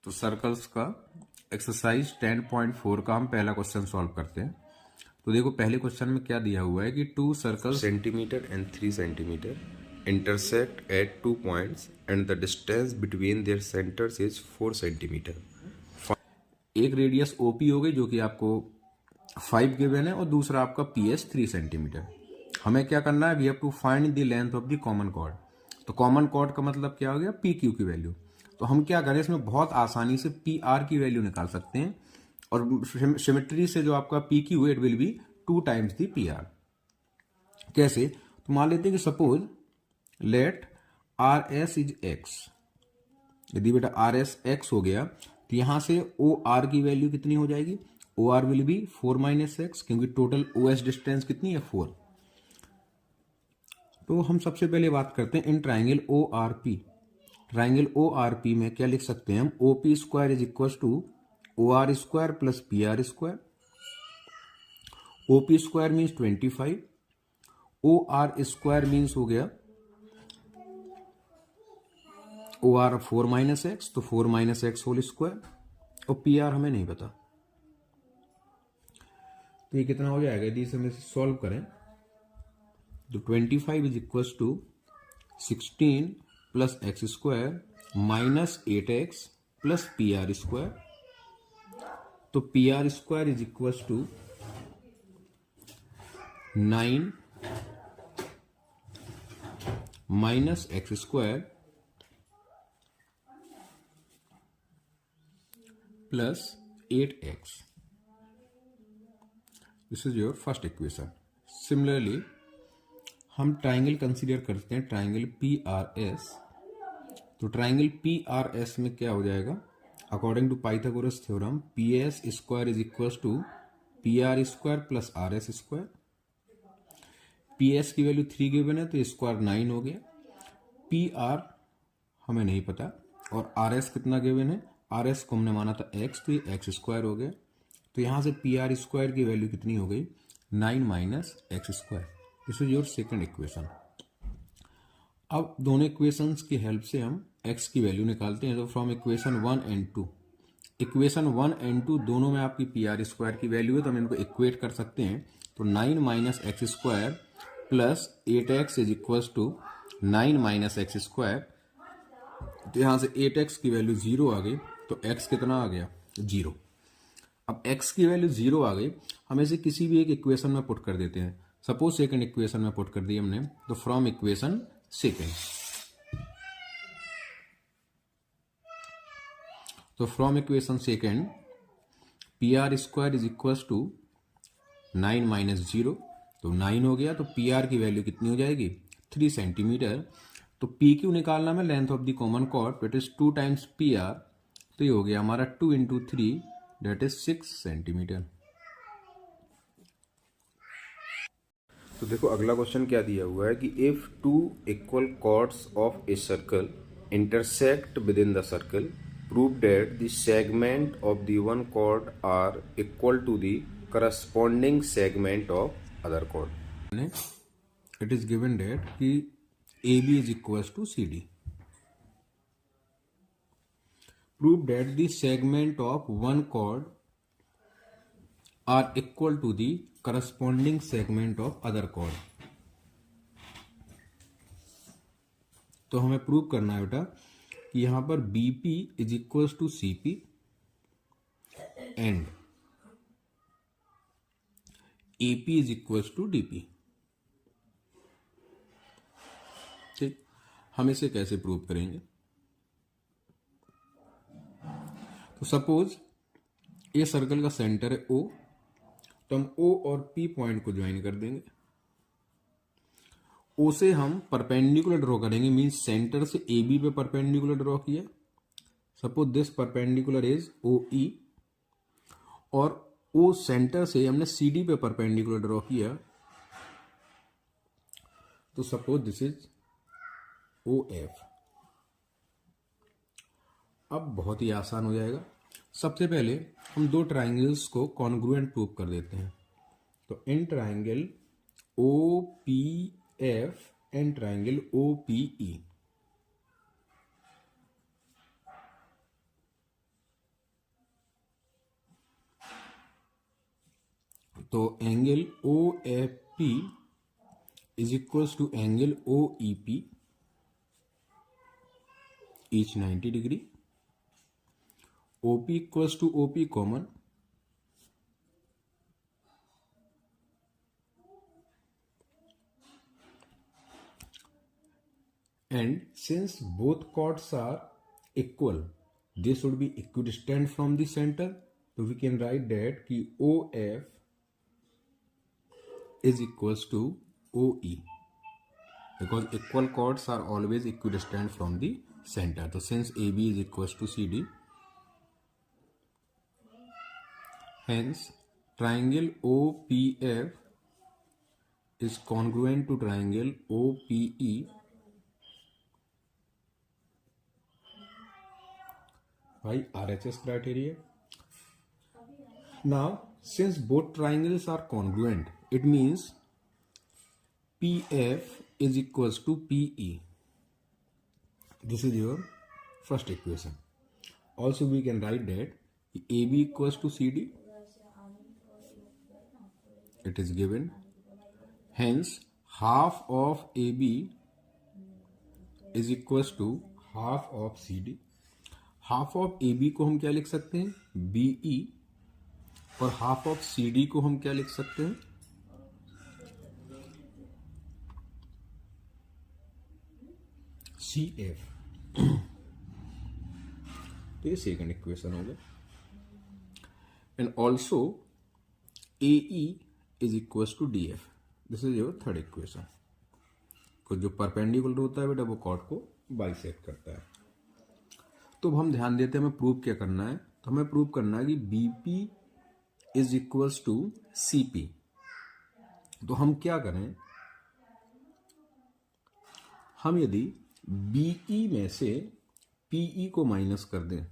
तो सर्कल्स का एक्सरसाइज 10.4 का हम पहला क्वेश्चन सॉल्व करते हैं। तो देखो पहले क्वेश्चन में क्या दिया हुआ है कि 2 circles centimeter and 3 centimeter intersect at 2 points and the distance between their centers is 4 centimeter. एक रेडियस ओपी हो गई जो कि आपको 5 गिवन है और दूसरा आपका पीएस 3 सेंटीमीटर। हमें क्या करना है, we have to find the length of the common chord. तो कॉमन कॉर्ड का मतलब क्या हो गया, पी क्यू की वैल्यू। तो हम क्या करें, इसमें बहुत आसानी से पी आर की वैल्यू निकाल सकते हैं और सिमेट्री से जो आपका P Q it will B 2 times the P R. कैसे, तो मान लेते हैं कि suppose let R S is x. यदि बेटा आर एस एक्स हो गया तो यहां से ओ आर की वैल्यू कितनी हो जाएगी, O R will be 4 minus x, क्योंकि टोटल ओ एस डिस्टेंस कितनी है 4। तो हम सबसे पहले बात करते हैं in triangle O R P. Triangle O R P में क्या लिख सकते हैं हम, O P square is equal to O R square plus P R square. O P square means 25, O R square means हो गया ओ आर 4 माइनस एक्स, तो 4 minus x whole square, और पी आर हमें नहीं पता। तो ये कितना हो जाएगा यदि इसे हम सॉल्व करें, तो 25 is equal to 16 plus X square minus 8x plus P R square. तो P R square is equal to 9 minus x square plus 8x। This is your first equation. Similarly हम ट्राइंगल कंसीडर करते हैं, triangle P R S. तो triangle P R S में क्या हो जाएगा, according to Pythagoras theorem P S square is equal to P R square plus R S square. P S की value 3 given है तो स्क्वायर 9 हो गया, पी आर हमें नहीं पता, और आर एस कितना गिवन है, आर एस को हमने माना था एक्स, तो ये एक्स स्क्वायर हो गया। तो यहां से पी आर स्क्वायर की वैल्यू कितनी हो गई, 9 minus x square. This is your second equation. अब दोनों इक्वेशंस की हेल्प से हम x की वैल्यू निकालते हैं। तो from equation 1 and 2, equation 1 and 2 दोनों में आपकी पी आर स्क्वायर की वैल्यू है, तो हम इनको इक्वेट कर सकते हैं। तो 9 minus x square plus 8x is equal to 9 minus x square. तो यहां से 8x की वैल्यू 0 आ गई, तो x कितना आ गया 0। अब x की वैल्यू 0 आ गई, हम इसे किसी भी एक इक्वेशन में पुट कर देते हैं। सपोज सेकंड इक्वेशन में पुट कर दी हमने, तो फ्रॉम इक्वेशन सेकंड, तो from equation second P R square is equal to 9 minus 0, तो 9 हो गया। तो पी आर की वैल्यू कितनी हो जाएगी 3 सेंटीमीटर। तो पी क्यू निकालना में length of the common cord it is 2 times P R, तो ये हो गया हमारा 2 इंटू 3 डेट इज 6 सेंटीमीटर। तो देखो अगला क्वेश्चन क्या दिया हुआ है कि if two equal chords of a circle intersect within the circle prove that the segment of the one chord are equal to the corresponding segment of other chord. It is given that कि A B is equal to C D. Prove that the segment of one chord are equal to the corresponding segment of other chord. तो हमें prove करना है बेटा कि यहां पर BP is equal to CP and AP is equal to DP. ठीक, हम इसे कैसे प्रूव करेंगे, तो सपोज ये सर्कल का सेंटर है ओ, तो हम O और P पॉइंट को ज्वाइन कर देंगे। O से हम परपेंडिकुलर ड्रॉ करेंगे, मींस सेंटर से AB पे परपेंडिकुलर ड्रॉ किया। Suppose this perpendicular is OE, और O सेंटर से हमने CD पे परपेंडिकुलर ड्रॉ किया, तो सपोज दिस इज OF। अब बहुत ही आसान हो जाएगा। सबसे पहले हम दो ट्राइंगल्स को कॉन्ग्रुएंट प्रूव कर देते हैं। तो in triangle O P F and triangle O P E, तो angle O F P is equals to angle O E P, each 90 degree. OP equals to OP common, and since both chords are equal, they should be equidistant from the center. So we can write that कि OF is equals to OE, because equal chords are always equidistant from the center. So since AB is equals to CD, hence triangle OPF is congruent to triangle OPE by RHS criteria. Now, since both triangles are congruent, it means PF is equals to PE. This is your first equation. Also, we can write that AB equals to CD. It is given. Hence, half of AB is equals to half of CD. Half of AB को हम क्या लिख सकते हैं? BE. और half of CD को हम क्या लिख सकते हैं? CF. तो ये सेकंड इक्वेशन हो गया. And also AE is equals to DF. This is your third equation. को जो परपेंडिकुलर होता है बेटा वो कॉर्ड को बाइसेक्ट करता है. तो अब हम ध्यान देते हैं हमें प्रूव क्या करना है. तो हमें प्रूव करना है कि BP is equals to CP. तो हम क्या करें, हम यदि BE में से PE को माइनस कर दें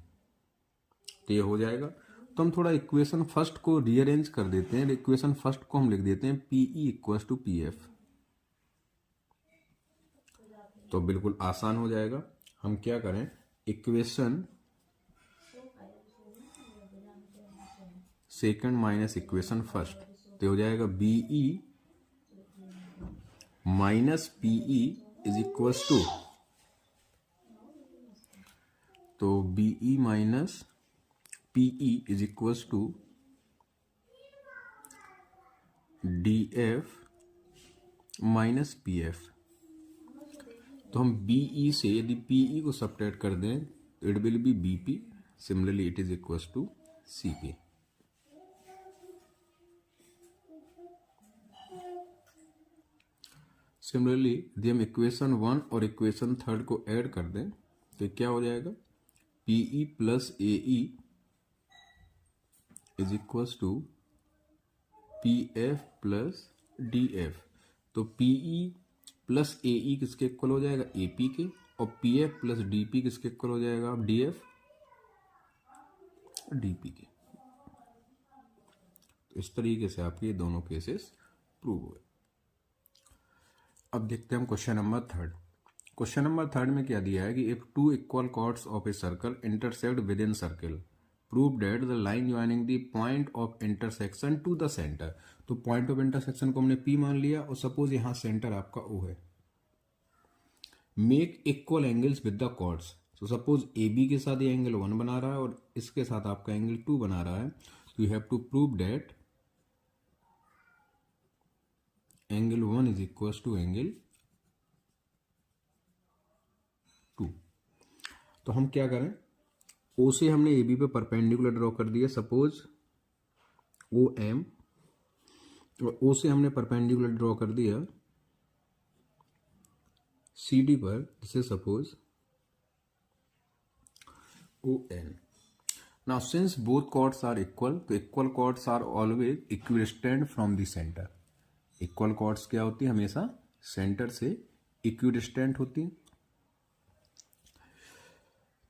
तो ये हो जाएगा. तो हम थोड़ा इक्वेशन फर्स्ट को रीअरेंज कर देते हैं. इक्वेशन फर्स्ट को हम लिख देते हैं PE इक्वल्स टू PF. तो बिल्कुल आसान हो जाएगा. हम क्या करें, equation second minus equation first, तो हो जाएगा BE minus PE is equals to, तो BE minus PE is equals to DF minus PF. तो हम BE से यदि PE को सब्ट्रैक्ट कर दें तो it will be BP. Similarly it is equals to CP. Similarly यदि हम इक्वेशन 1 और इक्वेशन 3 को ऐड कर दें तो क्या हो जाएगा, PE plus AE is equals to PF plus DF. तो PE प्लस AE किसके इक्वल हो जाएगा, AP के. और PF प्लस DP किसके इक्वल हो जाएगा, DF DP के. तो इस तरीके से आपके ये दोनों केसेस प्रूव हुए. अब देखते हैं हम क्वेश्चन नंबर 3. क्वेश्चन नंबर 3 में क्या दिया है कि if two equal chords of a circle intersect within circle, prove that the line joining the point of intersection to the centre. तो पॉइंट ऑफ इंटरसेक्शन को हमने P मान लिया और सपोज यहां सेंटर आपका O है. Make equal angles with the chords. तो सपोज AB के साथ ये एंगल 1 बना रहा है और इसके साथ आपका एंगल 2 बना रहा है. तो you have to prove that angle 1 is equal to angle 2. तो हम क्या करें, O से हमने AB पे परपेंडिकुलर ड्रॉ कर दिया. सपोज OM और O से हमने परपेंडिकुलर ड्रॉ कर दिया CD पर. This is suppose ON. Now since both chords are equal, तो equal chords are always equidistant from the centre. Equal chords क्या होती है, हमेशा सेंटर से इक्विडिस्टेंट होती.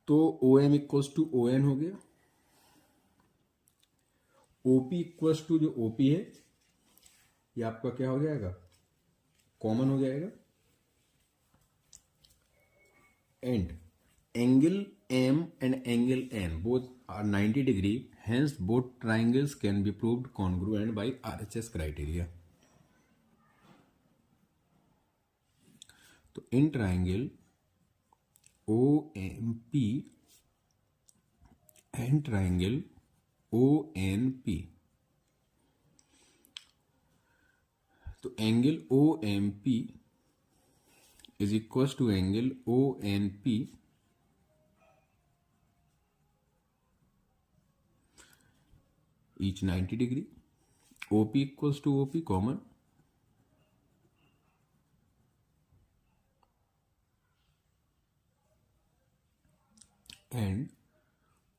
तो OM इक्वल्स टू ON हो गया. OP इक्वल्स टू जो OP है ये आपका क्या हो जाएगा, कॉमन हो जाएगा. And M and angle N both are 90 degree, hence both triangles can be proved congruent by RHS criteria. तो in triangle OMP and triangle ONP, तो angle OMP is equals to angle ONP each 90 degree. OP equals to OP common, and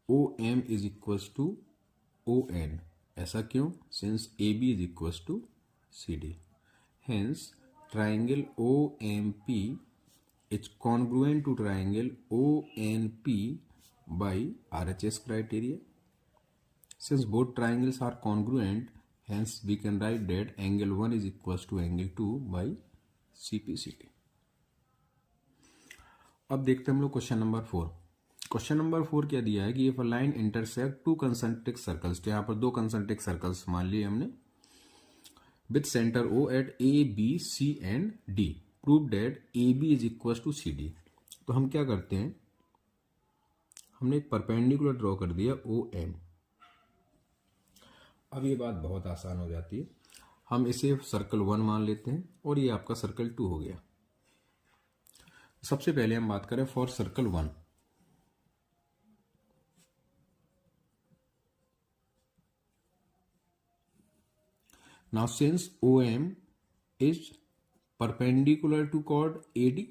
OM is equals to ON. ऐसा क्यों? Since AB is equals to CD. Hence triangle OMP is congruent to triangle ONP by RHS criteria. Since both triangles are congruent, hence we can write that angle 1 is equals to angle 2 by CPCT. अब देखते हैं हम लोग question number 4. Question number 4 क्या दिया है कि if a line intersect two concentric circles, तो यहाँ पर दो कंसेंट्रिक सर्कल्स मान लिए हमने, with centre O at A, B, C and D, prove that AB is equal to CD. तो हम क्या करते हैं, हमने एक परपेंडिकुलर ड्रॉ कर दिया OM. अब ये बात बहुत आसान हो जाती है, हम इसे सर्कल 1 मान लेते हैं और ये आपका सर्कल 2 हो गया. सबसे पहले हम बात करें for circle 1. Now since OM is perpendicular to chord AD,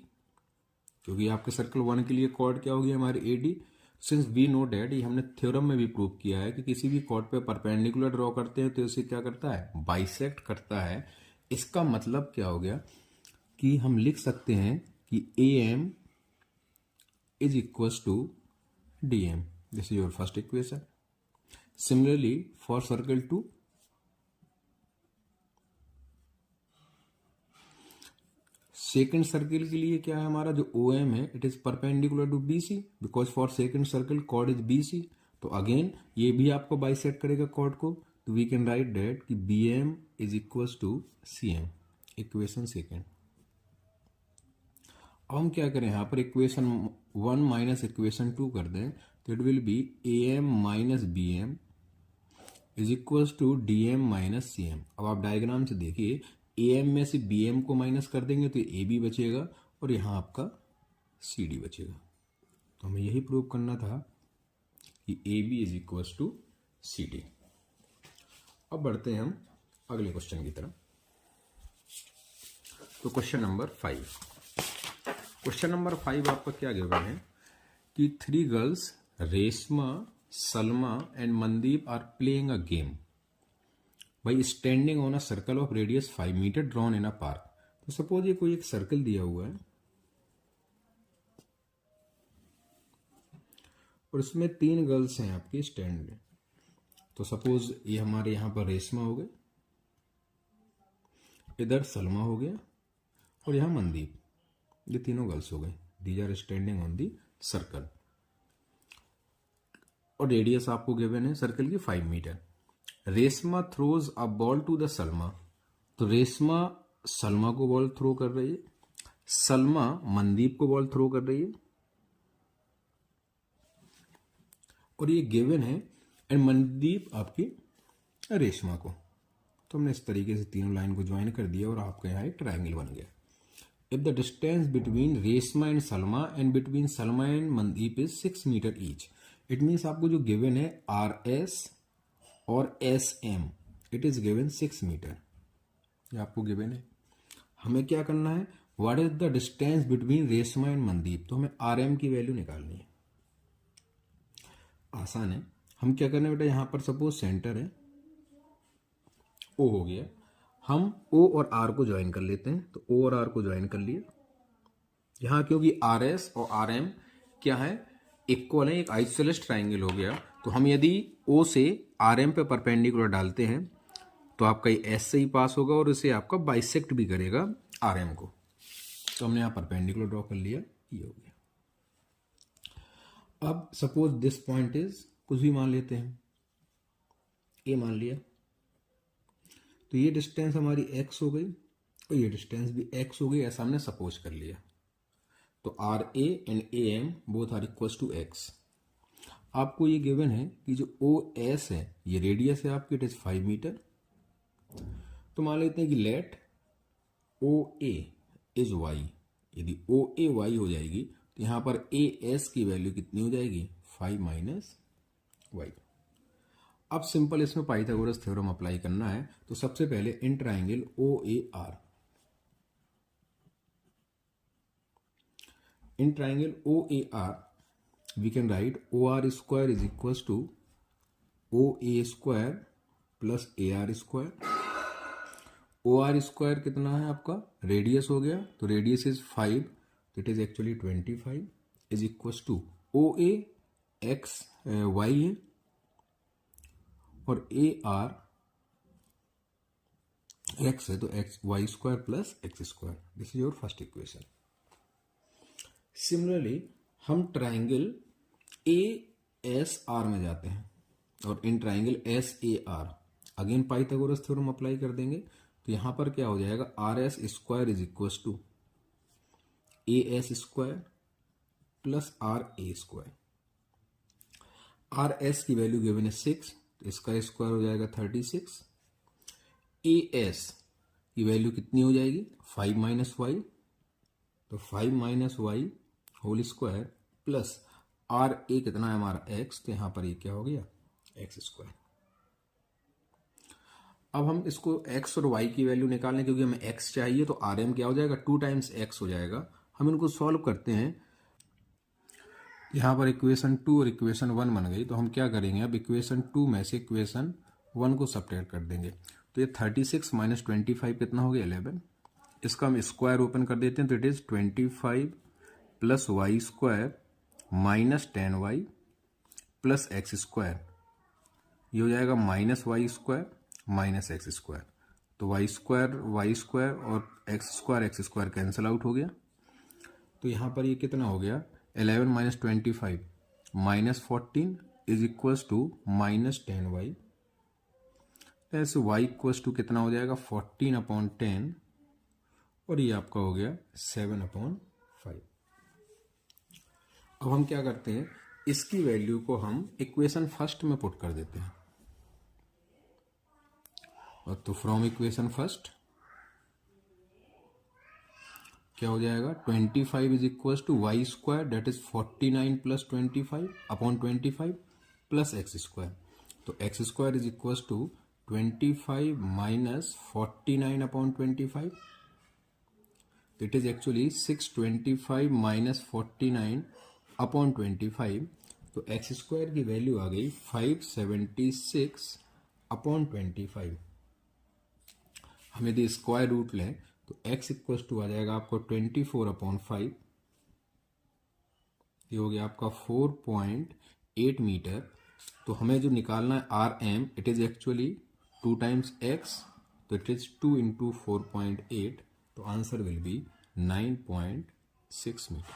क्योंकि आपके सर्कल 1 के लिए chord क्या होगी हमारी AD. Since we know that, ये हमने थ्योरम में भी प्रूव किया है कि किसी भी chord पे परपेंडिकुलर ड्रॉ करते हैं तो इसे क्या करता है, बाइसेक्ट करता है. इसका मतलब क्या हो गया कि हम लिख सकते हैं कि AM is equals to DM. This is your first equation. Similarly for circle 2, second circle के लिए क्या है हमारा जो OM है, it is perpendicular to BC because for second circle chord is BC. तो अगेन ये भी आपको बाइसेक्ट करेगा कॉर्ड को, तो वी कैन राइट डेट कि BM is equals to CM. Equation second. अब हम क्या करें, यहाँ पर इक्वेशन 1 माइनस इक्वेशन 2 कर दें, तो it will be AM minus BM is equals to DM minus CM. अब आप डायग्राम से देखिए, AM में से BM को माइनस कर देंगे तो AB बचेगा और यहाँ आपका CD बचेगा. तो हमें यही प्रूव करना था कि AB is equals to CD. अब बढ़ते हैं हम अगले क्वेश्चन की तरफ. तो क्वेश्चन नंबर 5. क्वेश्चन नंबर 5 आपका क्या गिवन है कि 3 girls Reshma, Salma and Mandeep are playing a game by standing on a circle of radius 5 meter drawn in a park. तो सपोज ये कोई एक सर्कल दिया हुआ है और इसमें 3 गर्ल्स हैं आपके स्टैंड में. तो सपोज ये हमारे यहाँ पर रेशमा हो गए, इधर सलमा हो गया और यहाँ मनदीप. ये तीनों गर्ल्स हो गए. These are standing on the circle और रेडियस आपको गिवन है सर्कल की 5 metre. Reshma throws a ball to the Salma. तो रेशमा सलमा को बॉल थ्रो कर रही है, सलमा मनदीप को बॉल थ्रो कर रही है और ये गिवन है, एंड मनदीप आपकी रेशमा को. तो हमने इस तरीके से तीनों लाइन को ज्वाइन कर दिया और आपका यहाँ एक ट्राइंगल बन गया. If the distance between Reshma and Salma and between Salma and Mandeep is 6 metre each, it means आपको जो गिवन है RS और SM, it is given 6 metre. ये आपको गिवन है. हमें क्या करना है, what is the distance between Reshma and Mandeep. तो हमें RM की वैल्यू निकालनी है. आसान है. हम क्या करना है बेटा, यहां पर सपोज सेंटर है O हो गया, हम O और R को ज्वाइन कर लेते हैं. तो O और R को ज्वाइन कर लिया. यहां क्योंकि RS और RM क्या है, इक्वल है, एक आइसोसेलेस ट्राइंगल हो गया. तो हम यदि O से RM पे परपेंडिकुलर डालते हैं तो आपका ये S से ही पास होगा और इसे आपका बाइसेक्ट भी करेगा RM को. तो हमने यहाँ परपेंडिकुलर ड्रॉ कर लिया, ये हो गया. अब सपोज दिस पॉइंट इज, कुछ भी मान लेते हैं, ए मान लिया, तो ये डिस्टेंस हमारी x हो गई और ये डिस्टेंस भी x हो गई, ऐसा हमने सपोज कर लिया। तो R A and A M both are equal to x। आपको ये गिवन है कि जो ओ एस है ये रेडियस है आपकी, इट इज 5 मीटर। तो मान लेते हैं कि let O A is Y. यदि ओ ए वाई हो जाएगी तो यहां पर ए एस की वैल्यू कितनी हो जाएगी, 5 माइनस वाई। अब सिंपल इसमें पाइथागोरस थ्योरम अप्लाई करना है। तो सबसे पहले in triangle O A R, in triangle O A R we can write O R square is equal to O A square plus A R square. O R square कितना है आपका, radius हो गया, तो रेडियस इज 5, तो it is actually 25 is equal to O A X Y है और A R X है, तो X Y square plus X square. This is your first equation. Similarly हम ट्राइंगल ए एस आर में जाते हैं और in triangle S A R again Pythagoras theorem apply कर देंगे। तो यहां पर क्या हो जाएगा, R S square is equal to A S square plus R A square. R S की वैल्यू गिवन है 6, तो इसका स्क्वायर हो जाएगा 36। ए एस की वैल्यू कितनी हो जाएगी, 5 माइनस वाई, तो 5 minus Y whole square plus R A कितना है हमारा एक्स, तो यहां पर ये क्या हो गया, एक्स स्क्वायर। अब हम इसको x और y की वैल्यू निकालें, क्योंकि हमें x चाहिए, तो आर एम क्या हो जाएगा, 2 टाइम्स x हो जाएगा। हम इनको सॉल्व करते हैं। यहाँ पर इक्वेशन 2 और इक्वेशन 1 बन गई, तो हम क्या करेंगे, अब इक्वेशन 2 में से इक्वेशन 1 को सब्ट्रैक्ट कर देंगे। तो ये 36 माइनस 25 कितना हो गया, 11। इसका हम स्क्वायर ओपन कर देते हैं, तो it is 25 plus Y square minus 10y plus X square. ये हो जाएगा minus Y square minus x square. तो वाई स्क्वायर और एक्स स्क्वायर कैंसिल आउट हो गया। तो यहाँ पर ये कितना हो गया, 11 minus 25 minus 14 is equals to minus 10y। ऐसे y इक्वल्स टू कितना हो जाएगा, 14/10 और ये आपका हो गया 7/5। अब हम क्या करते हैं, इसकी वैल्यू को हम इक्वेशन फर्स्ट में पुट कर देते हैं। और तो फ्रॉम इक्वेशन फर्स्ट क्या हो जाएगा, 25 is equal to Y square that is 49 plus 25/25 plus X square. तो X square is equal to 25 minus 49/25, तो इट इज एक्चुअली 625 माइनस 49/25। तो एक्स स्क्वायर की वैल्यू आ गई 576/25। हम यदि स्क्वायर रूट लें तो x इक्वल टू आ जाएगा आपको 24/5। ये हो गया आपका 4.8 मीटर। तो हमें जो निकालना है R M, it is actually 2 times x, तो इट इज 2 इंटू 4.8, तो आंसर विल बी 9.6 मीटर।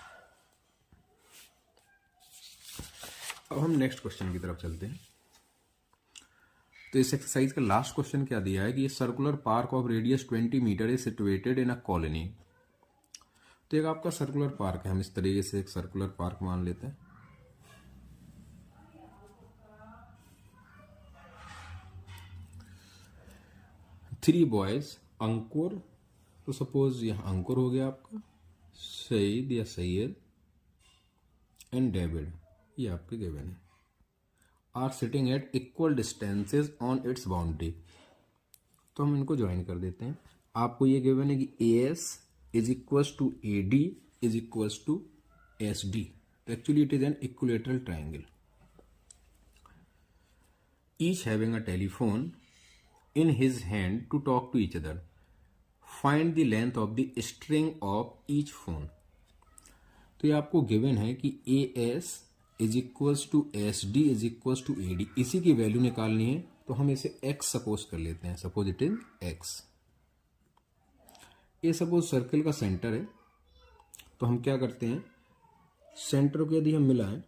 अब हम नेक्स्ट क्वेश्चन की तरफ चलते हैं। तो इस एक्सरसाइज का लास्ट क्वेश्चन क्या दिया है कि ये circular park of radius 20 metre is situated in a colony. तो एक आपका सर्कुलर पार्क है, हम इस तरीके से एक सर्कुलर पार्क मान लेते हैं। थ्री बॉयज, अंकुर, तो सपोज यहां अंकुर हो गया आपका, सईद या सैयद एंड डेविड, ये आपके गिवन है, are sitting at equal distances on its boundary. तो हम इनको ज्वाइन कर देते हैं। आपको ये गिवन है कि A S is equals to A D is equals to S D. तो actually it is an equilateral triangle, each having a telephone in his hand to talk to each other. Find the length of the string of each phone. तो ये आपको given है कि A S is equals to S D is equals to A D. इसी की value निकालनी है, तो हम इसे x सपोज कर लेते हैं। Suppose it is x। ये सपोज सर्कल का सेंटर है, तो हम क्या करते हैं, सेंटर को यदि हम मिलाएं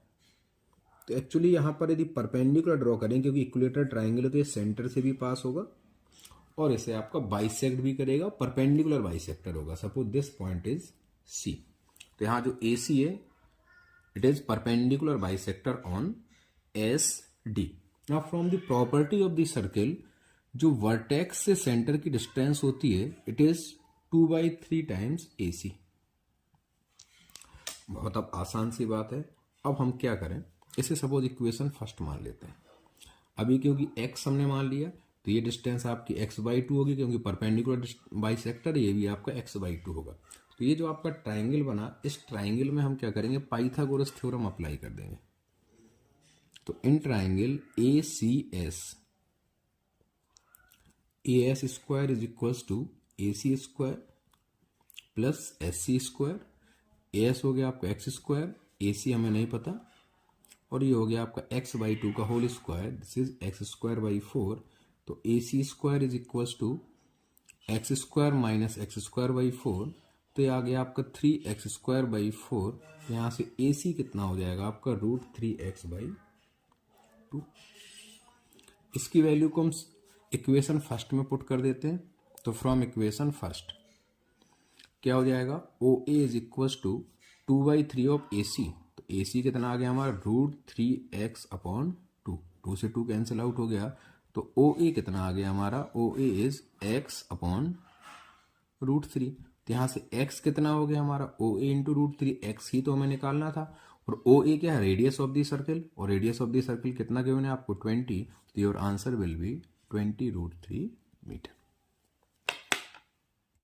तो एक्चुअली यहाँ पर यदि परपेंडिकुलर ड्रॉ करें, क्योंकि इक्विलेटरल ट्राइंगल है तो ये सेंटर से भी पास होगा और इसे आपका बाइसेक्ट भी करेगा, परपेंडिकुलर बाइसेक्टर होगा। Suppose this point is C, तो यहाँ जो ए सी है it is perpendicular bisector on S D. Now from the property of the circle, जो वर्टेक्स से सेंटर की डिस्टेंस होती है it is 2/3 times A C. बहुत अब आसान सी बात है। अब हम क्या करें, इसे सपोज इक्वेशन फर्स्ट मान लेते हैं। अभी क्योंकि x हमने मान लिया तो ये डिस्टेंस आपकी x/2 होगी, क्योंकि परपेंडिकुलर बाइसेक्टर ये भी आपका x/2 होगा। तो ये जो आपका ट्राइंगल बना, इस ट्राइंगल में हम क्या करेंगे, पाइथागोरस थ्योरम अप्लाई कर देंगे। तो in triangle AS square is equals to AC square plus SC square. AS हो गया आपका x स्क्वायर, AC हमें नहीं पता, और ये हो गया आपका x/2 का whole square, this is x²/4। तो AC square is equals to x square minus x²/4। तो ये आ गया आपका 3x²/4। यहाँ से AC कितना हो जाएगा आपका √3x/2। इसकी वैल्यू को हम इक्वेशन फर्स्ट में पुट कर देते हैं। तो फ्रॉम इक्वेशन फर्स्ट क्या हो जाएगा, OA is equals to 2/3 of AC। तो AC कितना आ गया हमारा √3x/2। 2 से 2 कैंसिल आउट हो गया। तो OA कितना आ गया हमारा, OA इज x/√3। तो यहाँ से x कितना हो गया हमारा, OA इंटू √3, x ही तो हमें निकालना था। और OA क्या है, रेडियस ऑफ द सर्किल, और रेडियस ऑफ द सर्किल कितना गिवन है आपको 20। तो your answer will be 20√3 metre.